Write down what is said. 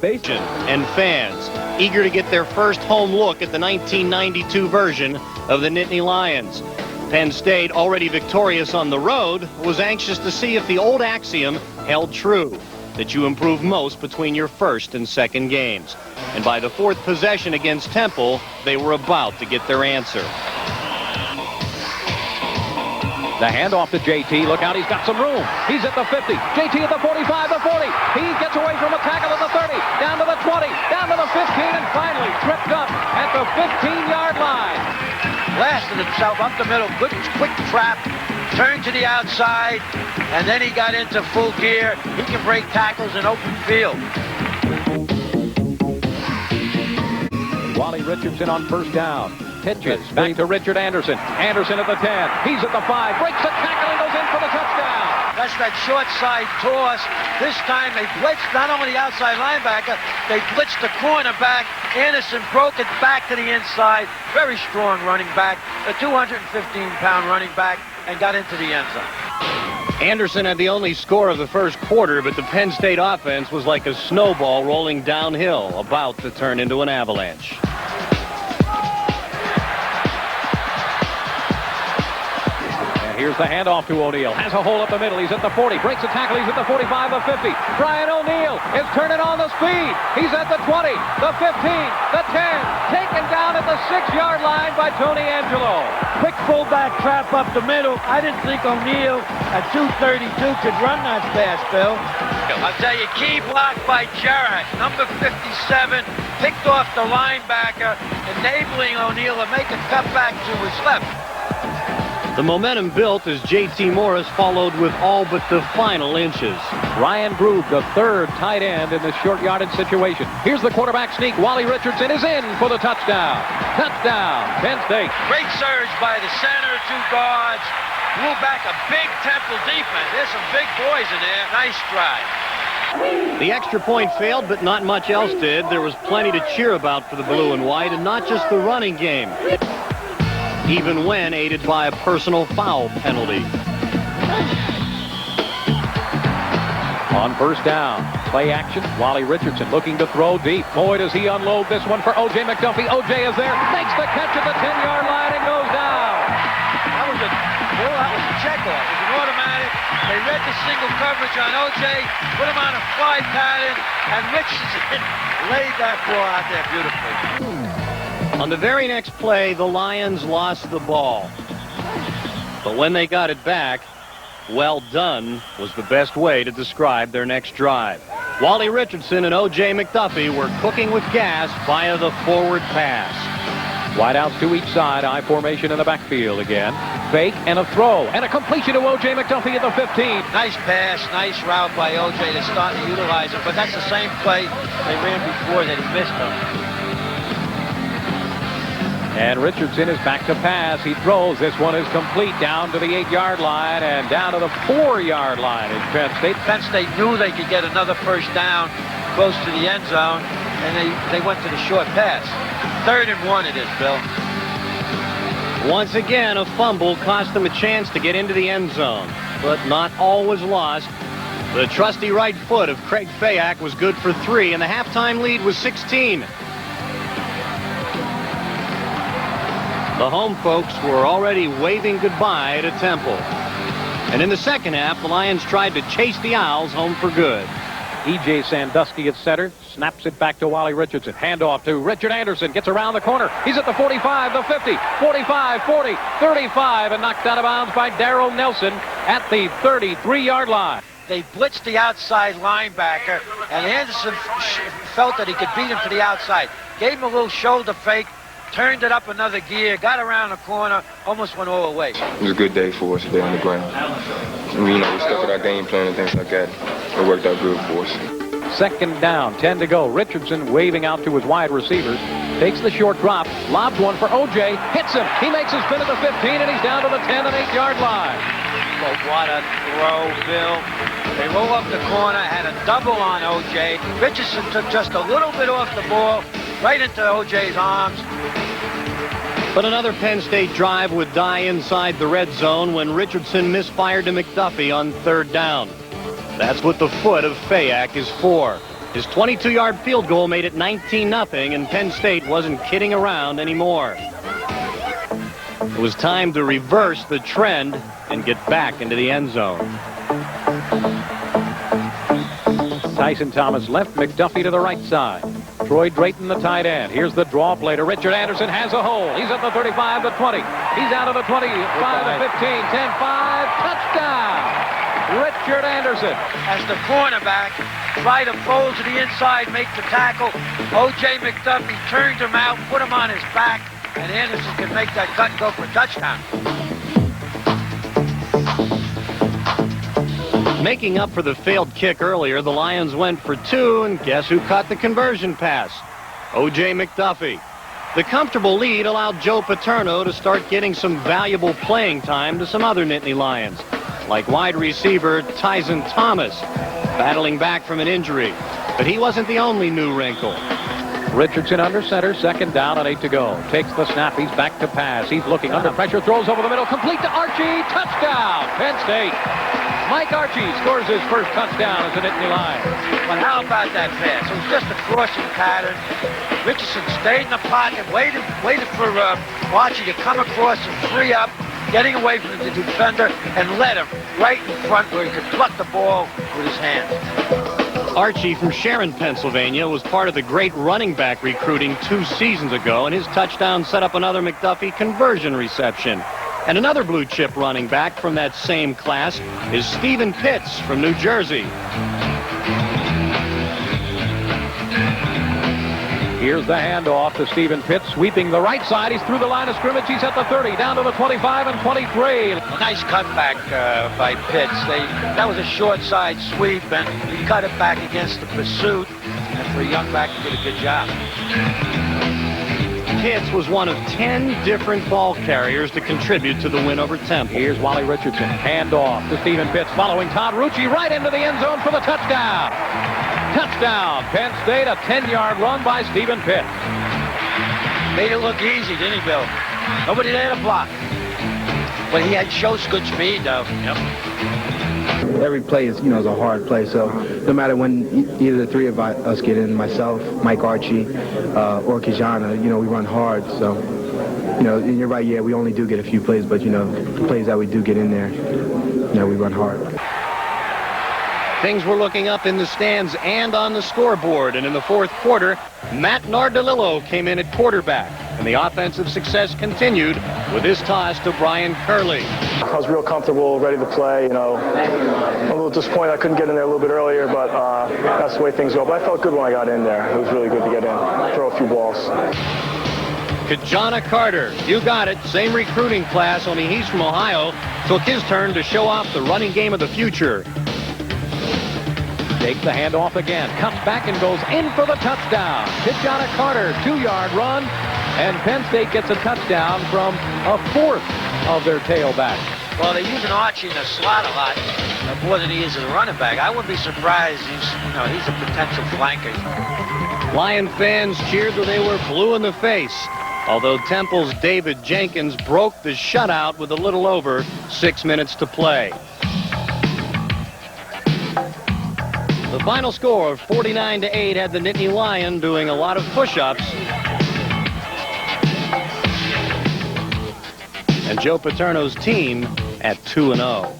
base. And fans eager to get their first home look at the 1992 version of the Nittany Lions. Penn State, already victorious on the road, was anxious to see if the old axiom held true, that you improve most between your first and second games. And by the fourth possession against Temple, they were about to get their answer. The handoff to JT. Look out, he's got some room. He's at the 50. JT at the 45, the 40. He gets away from a tackle at the 30, down to the 20, down to the 15, and finally tripped up at the 15-yard line. Blasted himself up the middle. Good, quick trap. Turned to the outside, and then he got into full gear. He can break tackles in open field. Wally Richardson on first down. Pitches back to Richard Anderson. Anderson at the 10. He's at the 5. Breaks the tackle and goes in for the touchdown. That's that short side toss. This time they blitzed not only the outside linebacker, they blitzed the cornerback. Anderson broke it back to the inside. Very strong running back, a 215-pound running back, and got into the end zone. Anderson had the only score of the first quarter, but the Penn State offense was like a snowball rolling downhill, about to turn into an avalanche. Here's the handoff to O'Neal. Has a hole up the middle. He's at the 40. Breaks the tackle. He's at the 45, the 50. Brian O'Neal is turning on the speed. He's at the 20, the 15, the 10. Taken down at the 6-yard line by Tony Angelo. Quick fullback trap up the middle. I didn't think O'Neal at 232 could run that fast, Bill. I'll tell you, key block by Jarrett. Number 57 picked off the linebacker, enabling O'Neal to make a cut back to his left. The momentum built as J.T. Morris followed with all but the final inches. Ryan Grube, the third tight end in the short yardage situation. Here's the quarterback sneak. Wally Richardson is in for the touchdown. Touchdown, Penn State. Great surge by the center, 2 guards. Blew back a big Temple defense. There's some big boys in there. Nice drive. The extra point failed, but not much else did. There was plenty to cheer about for the blue and white, and not just the running game, even when aided by a personal foul penalty. On first down, play action. Wally Richardson looking to throw deep. Boy, does he unload this one for O.J. McDuffie. O.J. is there, makes the catch at the 10-yard line and goes down. That was a check-off. It was an automatic. They read the single coverage on O.J., put him on a fly pattern, and Richardson laid that ball out there beautifully. On the very next play, the Lions lost the ball. But when they got it back, well done was the best way to describe their next drive. Wally Richardson and O.J. McDuffie were cooking with gas via the forward pass. Wideouts to each side, I formation in the backfield again. Fake and a throw and a completion to O.J. McDuffie at the 15. Nice pass, nice route by O.J. They're starting to utilize it, but that's the same play they ran before that he missed them. And Richardson is back to pass. He throws. This one is complete down to the 8-yard line and down to the 4-yard line in Penn State. Penn State knew they could get another first down close to the end zone, and they went to the short pass. 3rd and 1 it is, Bill. Once again, a fumble cost them a chance to get into the end zone, but not all was lost. The trusty right foot of Craig Fayak was good for 3, and the halftime lead was 16. The home folks were already waving goodbye to Temple. And in the second half, the Lions tried to chase the Owls home for good. E.J. Sandusky at center, snaps it back to Wally Richardson. Handoff to Richard Anderson, gets around the corner. He's at the 45, the 50, 45, 40, 35, and knocked out of bounds by Darrell Nelson at the 33-yard line. They blitzed the outside linebacker, and Anderson felt that he could beat him to the outside. Gave him a little shoulder fake, turned it up another gear, got around the corner, almost went all the way. It was a good day for us today on the ground. We stuck with our game plan and things like that. It worked out good for us. Second down, 10 to go. Richardson waving out to his wide receivers. Takes the short drop, lobs one for O.J., hits him. He makes his spin at the 15, and he's down to the 10 and 8-yard line. But what a throw, Bill. They roll up the corner, had a double on O.J. Richardson took just a little bit off the ball, right into O.J.'s arms. But another Penn State drive would die inside the red zone when Richardson misfired to McDuffie on 3rd down. That's what the foot of Fayak is for. His 22-yard field goal made it 19-0, and Penn State wasn't kidding around anymore. It was time to reverse the trend and get back into the end zone. Tyson Thomas left, McDuffie to the right side. Troy Drayton, the tight end. Here's the draw play to Richard Anderson. Has a hole. He's at the 35, the 20. He's out of the 25, the 15, 10-5. Touchdown! Richard Anderson. As the cornerback tried to fold to the inside, make the tackle, O.J. McDuffie turned him out, put him on his back, and Anderson can make that cut and go for a touchdown. Making up for the failed kick earlier, the Lions went for two, and guess who caught the conversion pass? O.J. McDuffie. The comfortable lead allowed Joe Paterno to start getting some valuable playing time to some other Nittany Lions, like wide receiver Tyson Thomas, battling back from an injury. But he wasn't the only new wrinkle. Richardson under center, second down and 8 to go. Takes the snap, he's back to pass. He's looking under pressure, throws over the middle, complete to Archie, touchdown, Penn State. Mike Archie scores his first touchdown as a Nittany Lion. But how about that pass? It was just a crossing pattern. Richardson stayed in the pocket, waited for Archie to come across and free up, getting away from the defender, and led him right in front where he could pluck the ball with his hands. Archie from Sharon, Pennsylvania, was part of the great running back recruiting 2 seasons ago, and his touchdown set up another McDuffie conversion reception. And another blue chip running back from that same class is Stephen Pitts from New Jersey. Here's the handoff to Stephen Pitts, sweeping the right side. He's through the line of scrimmage. He's at the 30, down to the 25 and 23. Nice cutback by Pitts. That was a short side sweep, and he cut it back against the pursuit. And for a young back, he did a good job. Pitts was one of 10 different ball carriers to contribute to the win over Temple. Here's Wally Richardson. Handoff to Stephen Pitts, following Todd Rucci right into the end zone for the touchdown. Touchdown, Penn State, a 10-yard run by Stephen Pitts. Made it look easy, didn't he, Bill? Nobody there to block. But he shows good speed, though. Yep. Every play is, is a hard play. So no matter when either the three of us get in, myself, Mike Archie, or Kijana, we run hard. So, and you're right, yeah, we only do get a few plays, but, the plays that we do get in there, we run hard. Things were looking up in the stands and on the scoreboard, and in the fourth quarter, Matt Nardilillo came in at quarterback, and the offensive success continued with his toss to Brian Curley. I was real comfortable, ready to play. I'm a little disappointed I couldn't get in there a little bit earlier, but that's the way things go. But I felt good when I got in there. It was really good to get in, throw a few balls. Kijana Carter, you got it, same recruiting class, only he's from Ohio, took his turn to show off the running game of the future. Takes the handoff again, cuts back and goes in for the touchdown. Kijana Carter, 2-yard run, and Penn State gets a touchdown from a fourth of their tailback. Well, they're using Archie in the slot a lot, more than he is as a running back. I wouldn't be surprised. He's a potential flanker. Lion fans cheered till they were blue in the face, although Temple's David Jenkins broke the shutout with a little over 6 minutes to play. The final score of 49-8 had the Nittany Lion doing a lot of push-ups. And Joe Paterno's team at 2-0.